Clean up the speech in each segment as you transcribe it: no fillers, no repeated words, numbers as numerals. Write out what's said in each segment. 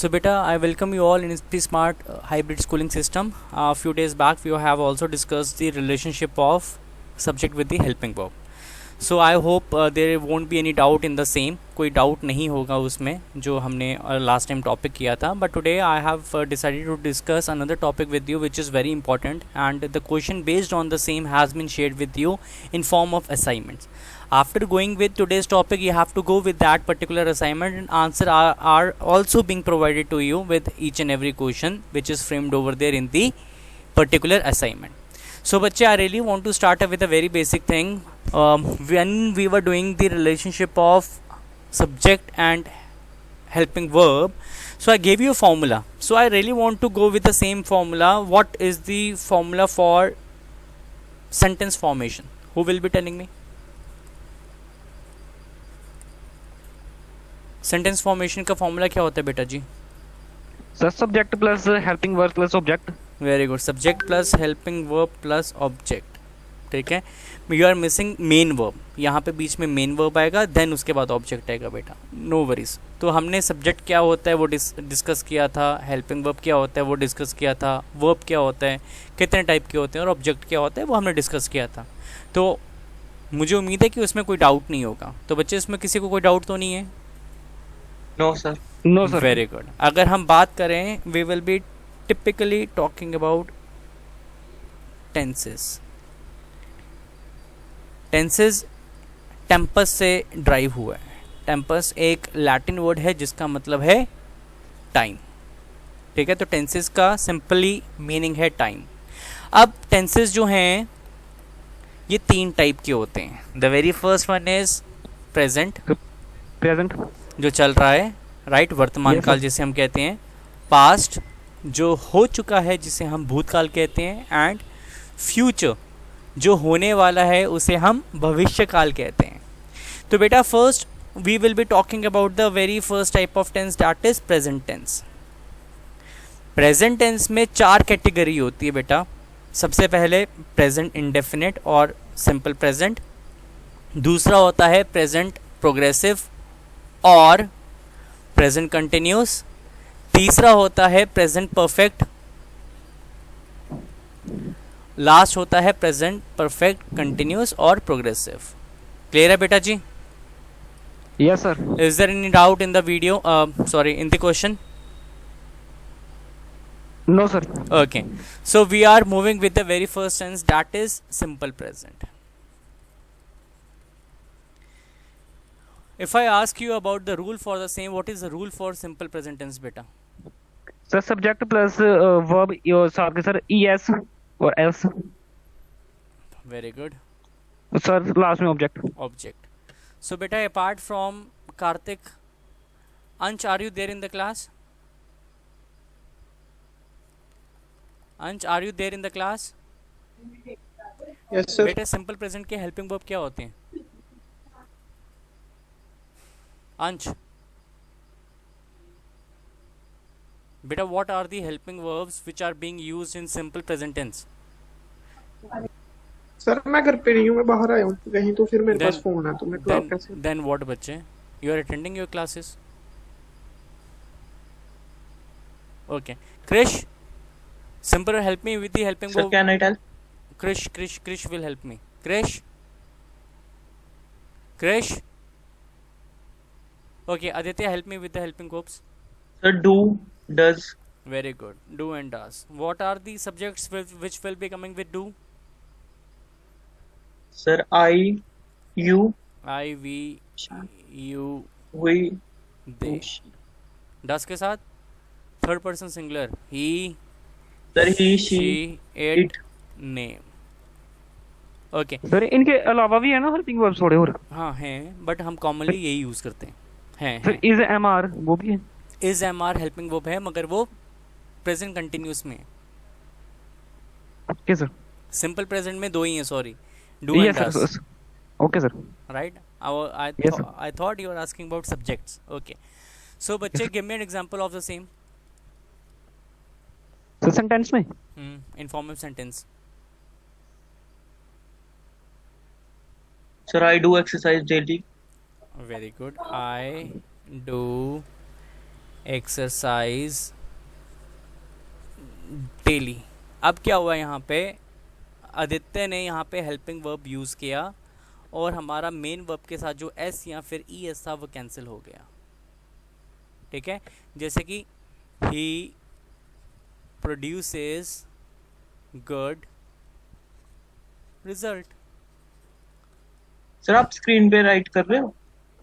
So beta, I welcome you all in the smart hybrid schooling system. A few days back, we have also discussed the relationship of subject with the helping verb. So I hope there won't be any doubt in the same. कोई doubt नहीं होगा उसमें जो हमने last time topic किया था. But today I have decided to discuss another topic with you which is very important, and the question based on the same has been shared with you in form of assignments. After going with today's topic, you have to go with that particular assignment, and answer are also being provided to you with each and every question which is framed over there in the particular assignment. So bachche, I really want to start with a very basic thing. When we were doing the relationship of subject and helping verb, so I gave you a formula. So I really want to go with the same formula. What is the formula for sentence formation? Who will be telling me? Sentence formation का formula क्या होता है बेटा जी? Sir subject plus helping verb plus object. Very good. Subject plus helping verb plus object. ठीक है. You are missing main verb. यहाँ पे बीच में मेन वर्ब आएगा, देन उसके बाद ऑब्जेक्ट आएगा बेटा. No worries. तो हमने सब्जेक्ट क्या होता है वो डिस्कस किया था, हेल्पिंग वर्ब क्या होता है वो डिस्कस किया था, वर्ब क्या होता है, कितने टाइप के होते हैं, और ऑब्जेक्ट क्या होता है वो हमने डिस्कस किया था. तो मुझे उम्मीद है कि उसमें कोई डाउट नहीं होगा. तो बच्चे, इसमें किसी को कोई डाउट तो नहीं है? No sir. No sir. Very good. अगर हम बात करें, we will be typically talking about tenses. Tenses tempus से ड्राइव हुआ है. टेम्पस एक लैटिन वर्ड है जिसका मतलब है टाइम. ठीक है. तो टेंसेस का सिंपली मीनिंग है टाइम. अब टेंसेस जो हैं ये तीन टाइप के होते हैं. The very first one is present. Present जो चल रहा है, राइट, वर्तमान काल जिसे हम कहते हैं. पास्ट जो हो चुका है जिसे हम भूतकाल कहते हैं. एंड फ्यूचर जो होने वाला है उसे हम भविष्य काल कहते हैं. तो बेटा, first we will be talking about the very first type of tense, that is present tense. Present tense में चार कैटेगरी होती है बेटा. सबसे पहले प्रेजेंट इंडेफिनिट और सिंपल प्रेजेंट. दूसरा होता है प्रेजेंट प्रोग्रेसिव और प्रेजेंट कंटिन्यूस. तीसरा होता है प्रेजेंट परफेक्ट. लास्ट होता है प्रेजेंट परफेक्ट कंटिन्यूस और प्रोग्रेसिव. क्लियर है बेटा जी? Yes sir. Is there any doubt in the video, sorry, in the question? No sir. Okay. So we are moving with the very first tense, that is simple present. If I ask you about the rule for the same, what is the rule for simple present tense beta? Sir subject plus verb साथ के sir es और else. Very good. Sir last में object. Object. So beta, apart from Karthik, Ansh, are you there in the class? Ansh, are you there in the class? Yes sir. बेटा, simple present के helping verb क्या होते हैं? अंश बेटा, what are the helping verbs which are being used in simple present tense? Sir मैं घर पे नहीं हूँ, मैं बाहर आया हूँ कहीं, तो फिर मेरे पास फोन है, तो मैं क्लास कैसे? then what बच्चे? You are attending your classes? Okay. Krish, simple help me with the helping verb. Sir, can I tell? Krish will help me. Krish. Okay, Aditya, help me with the helping verbs. Sir, do, does. Very good. Do and does. What are the subjects which will be coming with do? Sir, I, you, I, we, you, we, they. does के साथ third person singular. He, sir, he, she, it, it. name. Okay. Sir इनके अलावा भी है ना helping verbs थोड़े और? हाँ हैं, बट हम कॉमनली यही यूज करते हैं. सर इज एम आर वो भी है? Is am are helping verb है, मगर वो प्रेजेंट कंटिन्यूस में है. Okay sir. सिंपल प्रेजेंट में दो ही हैं, sorry, do and does. Okay sir. Right? Yes, sir. I thought you were asking about subjects. Okay. So बच्चे, give me an example of the same. Sir sentence में Informative sentence. Sir, I do exercise daily. Very good. I do exercise daily. अब क्या हुआ यहाँ पे, आदित्य ने यहाँ पे हेल्पिंग वर्ब यूज़ किया और हमारा मेन वर्ब के साथ जो एस या फिर ई एस था वो कैंसिल हो गया। ठीक है, जैसे कि ही प्रोड्यूसेस गुड रिजल्ट। सर आप स्क्रीन पे राइट कर रहे हो?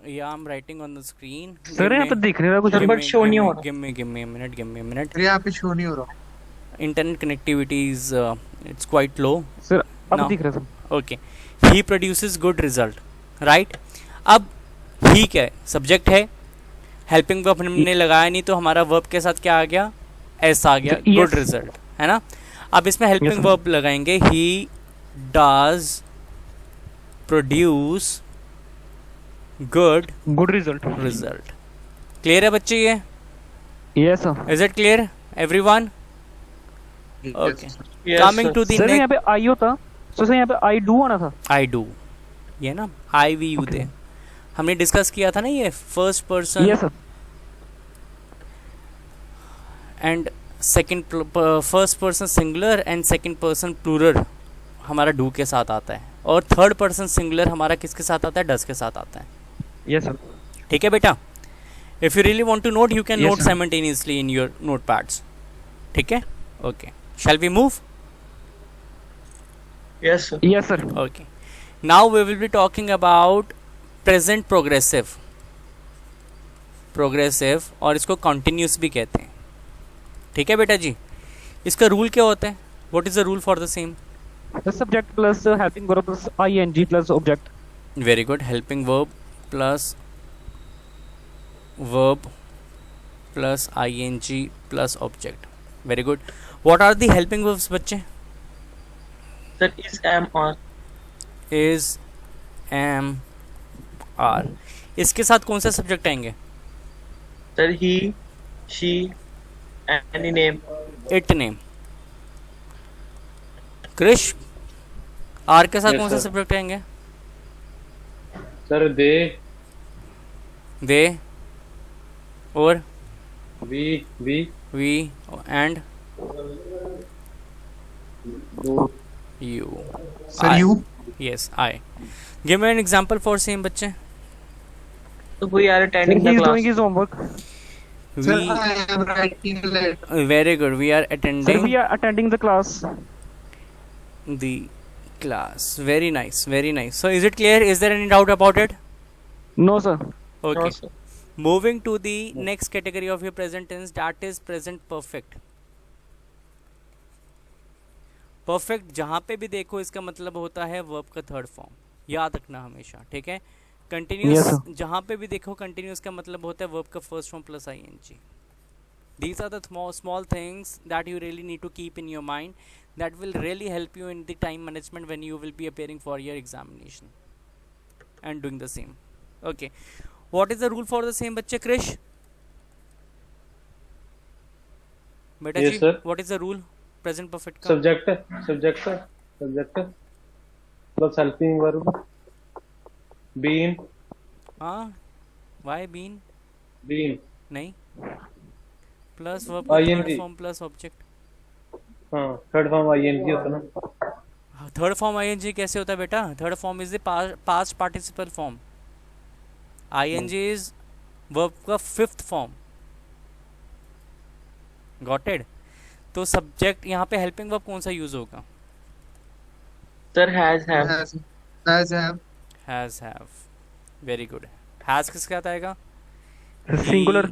या आई am writing on the screen. Sir यहाँ पे दिख नहीं रहा कुछ Sir, भी। but show नहीं हो रहा। Give me a minute. अरे यहाँ पे शो नहीं हो रहा। Internet connectivity is it's quite low. Sir अब Now. दिख रहा है सर। ओके, ही प्रोड्यूसेस गुड रिजल्ट, राइट। अब ही क्या है, सब्जेक्ट है, हेल्पिंग वर्ब हमने लगाया नहीं तो हमारा वर्ब के साथ क्या आ गया, एस आ गया, Yes. गुड रिजल्ट, है ना। अब इसमें हेल्पिंग sir. वर्ब लगाएंगे, he does produce good good result. Result. Clear है बच्चे ये? Yes sir. Is it clear everyone? Okay, Yes, coming sir. To the sir यहाँ पे आई होता तो सर यहाँ पे आई डू आना था। आई डू, ये ना आई वी यू दे, हमने डिस्कस किया था ना ये first person yes sir. And second, first person singular and second person plural हमारा डू के साथ आता है, और थर्ड पर्सन सिंगुलर हमारा किसके साथ आता है, डज के साथ आता है। Yes sir. ठीक है बेटा, if you really want to note you can Yes, note sir. Simultaneously in your note pads. ठीक है, okay, shall we move? Yes, sir. Yes sir. Okay. Now we will be talking about present progressive. Progressive और इसको continuous भी कहते हैं। ठीक है बेटा जी, इसका रूल क्या होता है? What is the rule for the same? The subject plus helping verb plus ing plus object. Very good. Helping verb plus ing plus object. Very good. What are the helping verbs बच्चे? Sir, is, am, are. Is, am, are. इसके साथ कौन सा subject आएंगे? Sir, he, she, any name. It name. Krish, are के साथ Yes, कौन सा sir. सब्जेक्ट आएंगे? सर दे, दे और we we and do, you. Sir you. Yes, I. Give me an example for same बच्चे। So we are Sir, attending he the is class. doing his homework. Sir we, I am writing letter. Very good, we are Sir, attending we are attending the class. the class. Very nice, very nice. So is it clear? Is there any doubt about it? No sir. Okay. No, sir. Moving to the next category of your present tense, that is present perfect. Perfect जहाँ पे भी देखो इसका मतलब होता है verb का third form, याद रखना हमेशा। ठीक है, कंटिन्यूस Yes, sir. जहाँ पे भी देखो कंटिन्यूस का मतलब होता है वर्ब का first form plus ing. These are the small things that you really need to keep in your mind, that will really help you in the time management when you will be appearing for your examination and doing the same. Okay, what is the rule for the same बच्चे? Krish, बेटा Yes, जी, sir. what is the rule present perfect का? Subject plus helping verb, been हाँ, why been? नहीं, plus verb ING. Third form plus object. हाँ, third form ING होता ना। Third form ing कैसे होता है बेटा? Third form is the past participle form, ing is verb का फिफ्थ फॉर्म। Got it? तो सब्जेक्ट यहाँ पे हेल्पिंग वर्ब कौन सा यूज होगा? Sir, has, have. Has have. Has, have. Very good. Has किसके साथ आएगा? Singular.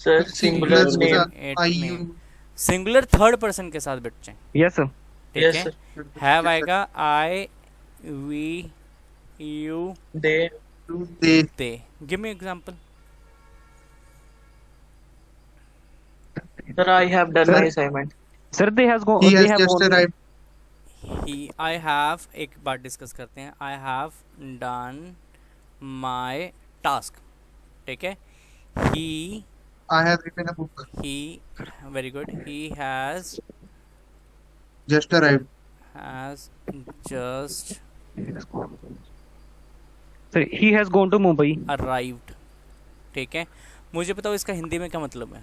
Sir, singular के name. साथ I you. Singular third person के साथ बच्चे। Yes sir. ठीक Yes, है, sir. हैव आएगा I, we, you, They. They. They. Give me example. Sir, I have done Sir. my assignment. Sir, they has gone. He They has have just gone. Arrived. He, I have, एक बार discuss करते हैं। I have done my task. ठीक है, he, I have written a book. he, very good, he has just arrived. just Sir, he has gone to Mumbai. arrived. ठीक है, मुझे बताओ इसका हिंदी में क्या मतलब है?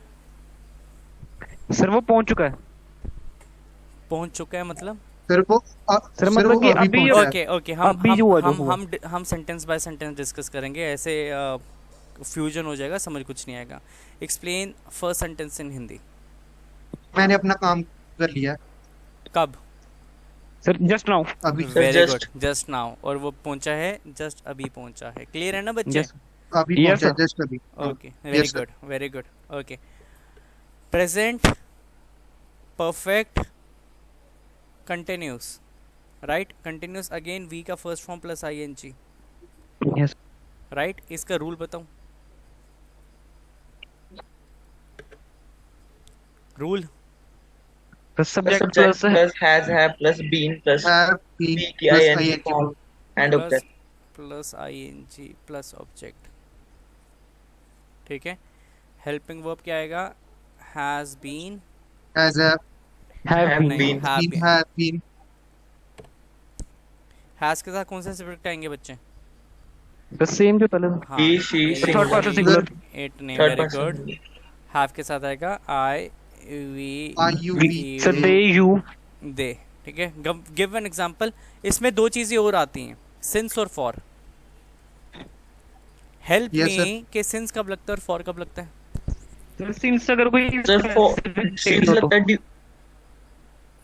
सर वो पहुंच चुका है। पहुंच चुका है मतलब? सर वो सर मतलब वो कि अभी अभी पहुंचा है। ओके ओके, अभी जो हुआ, जो हुआ। हम सेंटेंस बाय सेंटेंस डिस्कस करेंगे, ऐसे फ्यूजन हो जाएगा, समझ कुछ नहीं आएगा। Explain first sentence in Hindi. मैंने अपना काम कर लिया है, कब? Sir just now. अभी Sir, very just- good, just now. और वो पहुंचा है जस्ट अभी पहुंचा है। क्लियर है ना बच्चे? जस्ट अभी Yes, पहुंचा, sir. जस्ट अभी। Okay, very Yes, sir. Good, very good. Okay, present perfect continuous, right? Continuous again V का first form plus ING, yes right? इसका रूल बताऊं? Rule sir The subject subject plus plus has, have plus been plus Have been be plus ing ing form and plus object. Plus ING plus object, ठीक है? Helping verb क्या आएगा? Has been, has have Have been. been. have been has के साथ कौन से subject आएंगे बच्चे? द सेम जो पहले हाँ, He, she, third person singular. It name, Third very person. Good. Have के साथ आएगा I we Are you, we, sir they you. They, ठीक है? Give an example. इसमें दो चीजें और आती हैं, सिंस और फॉर। हेल्प Yes, मी के सिंस कब लगता है और फॉर कब लगता है? सर सिंस अगर कोई Sir, for seems like that the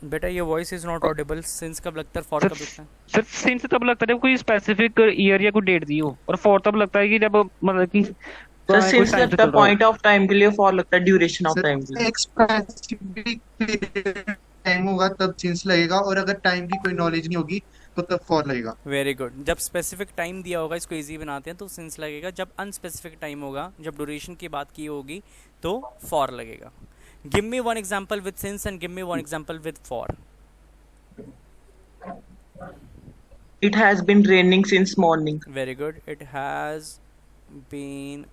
बेटा ये voice is not Audible. Since कब लगता है, फॉर Sir, कब लगता है? सर सिंस तब लगता है जब कोई स्पेसिफिक ईयर या कोई डेट दी हो, और फॉर तब लगता है कि जब मतलब कि sir कोई since time से लगता चल है रहा हो। point of time के लिए for लगता है duration of Sir, time के लिए। एक स्पेसिफिक टाइम होगा तब सिंस लगेगा, और अगर टाइम की कोई नॉलेज नहीं होगी तो तब फॉर लगेगा। Very good. जब स्पेसिफिक टाइम दिया होगा, इसको इजी बनाते हैं, तो सिंस लगेगा। जब अनस्पेसिफिक टाइम होगा, जब ड्यूरेशन की बात की होगी, तो फॉर लगेगा। Give me one example with since and give me one example with for. It has been raining since morning. Very good. It has been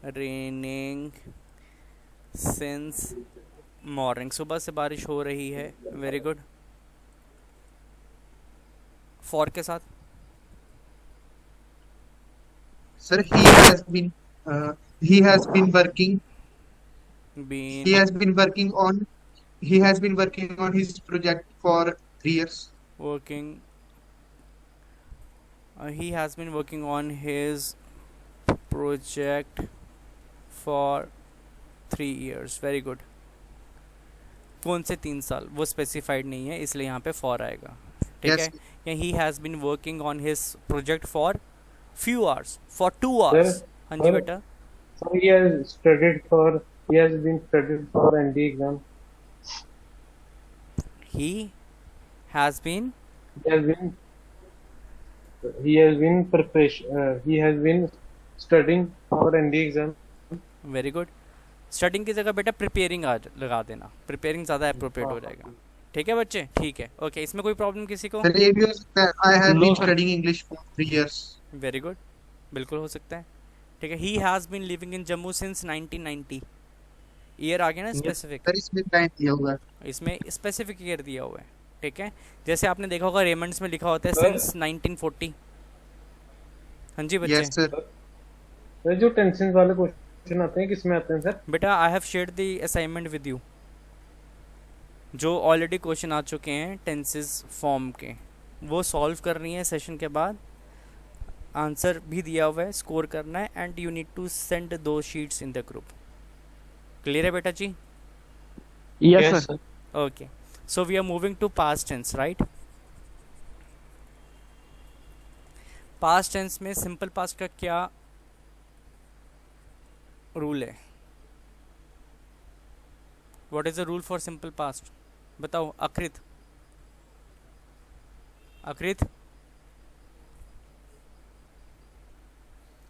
raining since morning, सुबह से बारिश हो रही है। Very good. फॉर के साथ sir he has been working been he has been working on his project for 3 years. working he has been working on his project for 3 years. वेरी good. कौन से 3 साल, वो स्पेसिफाइड नहीं है, इसलिए यहाँ पे फॉर आएगा, ठीक Yes. है? या he has been working on his project for few hours, for 2 hours. हाँ जी sir. बेटा। So he has been studied for ND exam. he has been He has been preparation. He has been studying for ND exam. Very good. Studying की जगह बेटा preparing लगा देना, preparing ज़्यादा appropriate हो जाएगा, ठीक है बच्चे? ठीक है, ओके। इसमें कोई प्रॉब्लम किसी को? सर ये भी हो सकता है I have No, been sir. studying English for 3 years. वेरी गुड, बिल्कुल हो सकता है, ठीक है? He has been living in Jammu since 1990। Year आ गया ना स्पेसिफिक, सर इसमें टाइम दिया हुआ है। इसमें स्पेसिफिक ईयर दिया हुआ है, ठीक है? जैसे आपने देखा होगा रेमंड्स में लिखा होता है Sir. सिंस 1940। हाँ जी बच्चे। Yes sir. सर जो टेंसेस वाले क्वेश्चन आते हैं किसमें आते हैं सर? बेटा I have shared the assignment with you, जो ऑलरेडी क्वेश्चन आ चुके हैं टेंसेस फॉर्म के, वो सॉल्व करनी है सेशन के बाद। आंसर भी दिया हुआ है, स्कोर करना है, and you need to send दो sheets in the group. Clear है बेटा जी? Yes sir. Okay, so we are moving to past tense, right? Past tense में सिंपल पास्ट का क्या रूल है? What is the rule for simple past? बताओ अकृत। अकृत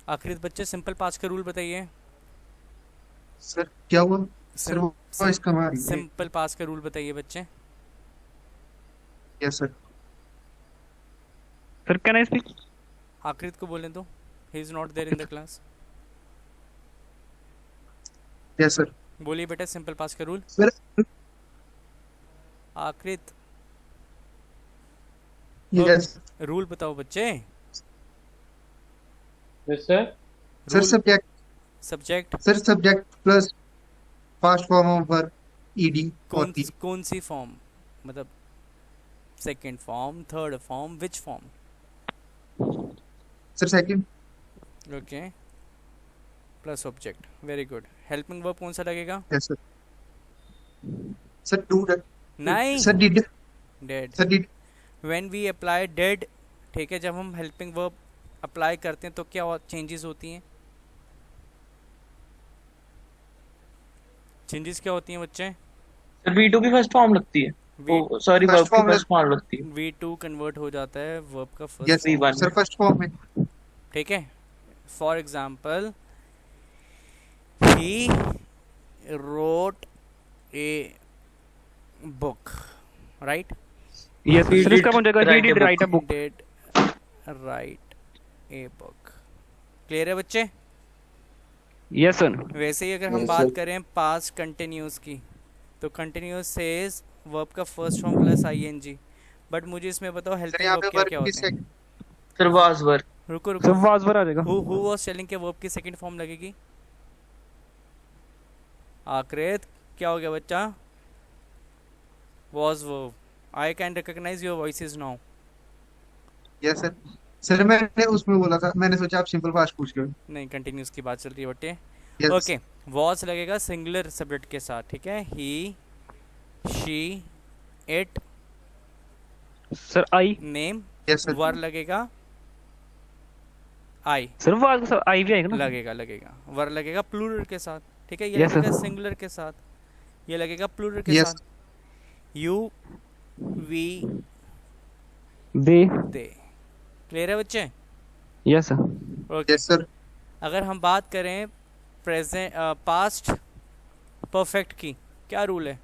अकृत बच्चे सिंपल पास्ट का रूल बताइए। सर क्या हुआ? सर वो इसका मार सिंपल पास्ट का रूल बताइए बच्चे। Yes sir. Sir can I speak? Aakrit को बोलें तो, he is not there in the class. Yes sir. बोलिए बेटा सिंपल पास्ट का rule. Sir Aakrit yes rule बताओ बच्चे। Yes sir. Sir rule subject subject Sir, subject plus past form of verb ed or p. कौन सी form, मतलब second form, third form, which form? Sir, second. Okay, plus object, very good. Helping verb कौन सा लगेगा? Yes, sir. Sir, do that. नहीं, Sir, did. Did. Sir, did. When we apply did, ठीक है, जब हम हेल्पिंग वर्ब अप्लाई करते हैं तो क्या चेंजेस होती हैं? चेंजेस क्या होती हैं बच्चे? सर V2 की फर्स्ट फॉर्म लगती है, वी सॉरी First वर्ब की form फर्स्ट फॉर्म लगती है। V2 कन्वर्ट हो जाता है वर्ब का Yes, first V1 sir, first form में. ठीक है। For example, he wrote a book, right? Yes He sir, इसका did बन जाएगा ही write a did right a book. Book. Did write a book। Clear है बच्चे? Yes sir. वैसे ही अगर हम बात करें पास्ट कंटिन्यूस की, तो कंटिन्यूस सेज वर्ब का first form plus ING. But मुझे इसमें बताओ Sir, हेल्पिंग यहाँ वर्ब पे क्या verb क्या की होते हैं? second. Sir was were। रुको सर रुको, वाज वर आ जाएगा। हु वाज टेलिंग के वर्ब की सेकंड फॉर्म लगेगी? आकृत, क्या हो गया बच्चा? was verb। I can recognize your voices now. Yes, sir. Sir, मैंने उसमें बोला था, मैंने सोचा आप सिंपल फास्ट पूछ रहे हो. नहीं, कंटिन्यूस की बात चल रही है बट्टे। Yes. ओके, वॉज लगेगा सिंगुलर सब्जेक्ट के साथ, ठीक है। He, she, it, sir I. Name, Yes, sir. Were लगेगा, I sir was sir I भी आएगा ना। लगेगा, वर लगेगा प्लूरल के साथ, ठीक है। ये Yes, sir. लगेगा सिंगुलर के साथ, ये लगेगा प्लूरल के Yes. साथ। You, we, they. They. Clear है बच्चे? Yes sir. Okay, Yes, sir. अगर हम बात करें प्रेजेंट पास्ट परफेक्ट की, क्या रूल है?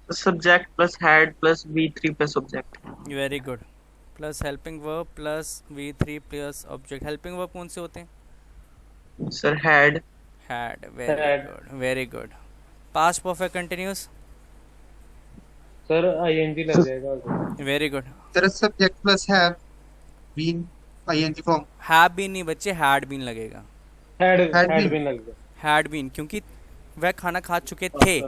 Subject plus had plus V3 plus object. Very good. Plus helping verb plus V3 plus object. Helping verb कौन से होते हैं? Sir had. Had, very Had. Good, very good. Past perfect continuous, sir ING लग जाएगा। Very good. Sir, subject plus have been ing form. Have been नहीं बच्चे, had been लगेगा। Had Had had been. Been लग गया। Had been, क्योंकि वह खाना खा चुके थे,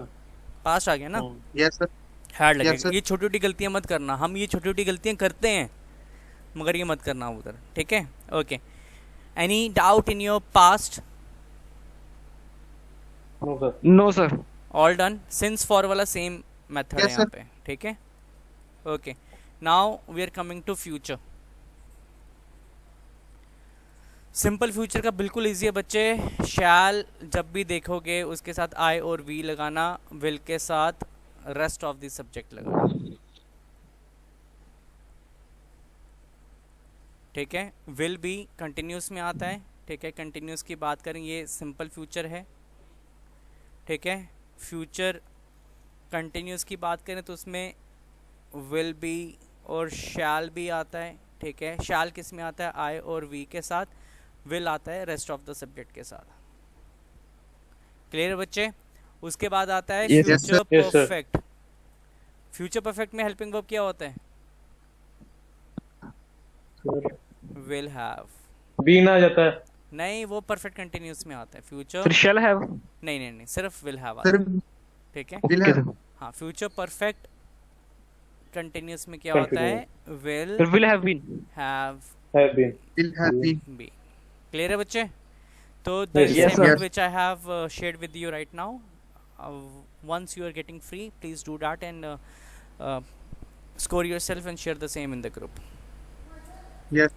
पास्ट आ गया ना, Yes, sir. हैड Yes, लगेगा। sir. ये छोटी छोटी गलतियां मत करना, हम ये छोटी छोटी गलतियां करते हैं मगर ये मत करना उधर, ठीक है। Okay, any doubt in your past? No sir. No sir. All done. Since for वाला सेम मेथड है Yes, यहाँ sir. पे, ठीक है। Okay, now we are coming to future. Simple future का बिल्कुल इजी है बच्चे। शैल जब भी देखोगे उसके साथ आई और वी लगाना, विल के साथ रेस्ट ऑफ द सब्जेक्ट लगाना, ठीक है। विल भी कंटिन्यूस में आता है, ठीक है। कंटिन्यूस की बात करें, ये सिंपल फ्यूचर है, ठीक है। फ्यूचर कंटिन्यूस की बात करें तो उसमें विल भी और शैल भी आता है, ठीक है। शैल किस में आता है? आई और वी के साथ। विल आता है रेस्ट ऑफ द सब्जेक्ट के साथ। क्लियर बच्चे? उसके बाद आता है Yes, future sir. Yes, sir. Perfect. Future perfect में हेल्पिंग वर्ब क्या होता है? Will have. बीन आ जाता है। नहीं, वो परफेक्ट कंटिन्यूस में आता है। Future sir shall have. नहीं, सिर्फ विल हैव आता Sir, है, ठीक है। will okay have. सर। हाँ, फ्यूचर परफेक्ट कंटिन्यूस में क्या होता है? Will sir will have been. Have have been. Will have been. Be. Clear है बच्चे? तो the Yes, yes, assignment sir. which I have shared with you right now, once you are getting free, please do that and score yourself and share the same in the group. Yes.